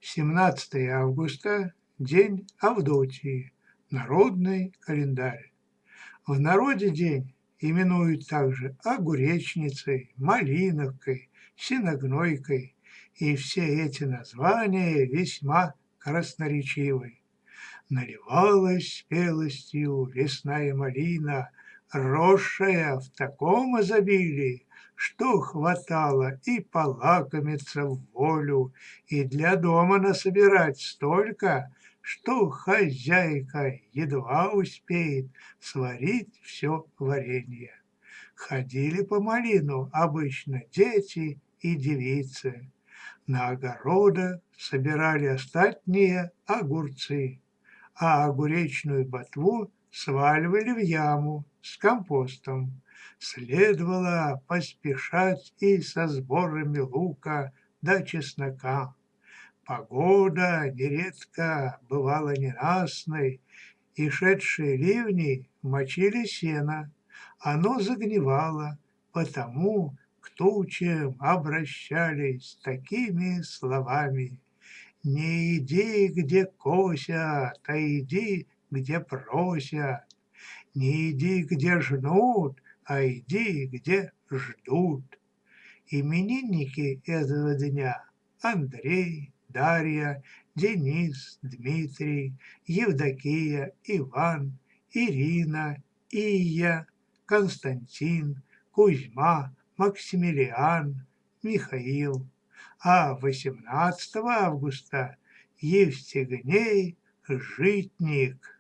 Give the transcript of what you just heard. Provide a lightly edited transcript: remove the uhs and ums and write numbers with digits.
17 августа – День Авдотьи, народный календарь. В народе день именуют также Огуречницей, Малиновкой, Синогнойкой, и все эти названия весьма красноречивы. Наливалась спелостью лесная малина, росшая в таком изобилии, что хватало и полакомиться в волю, и для дома насобирать столько, что хозяйка едва успеет сварить все варенье. Ходили по малину обычно дети и девицы. На огородах собирали остатние огурцы, а огуречную ботву сваливали в яму с компостом. Следовало поспешать и со сборами лука да чеснока. Погода нередко бывала ненастной, и шедшие ливни мочили сено. Оно загнивало, потому к тучам обращались такими словами: «Не иди, где косят, а иди, где просят. Не иди, где жнут, а иди, где ждут». Именинники этого дня: Андрей, Дарья, Денис, Дмитрий, Евдокия, Иван, Ирина, Ия, Константин, Кузьма, Максимилиан, Михаил. А 18 августа Евстигней Житник.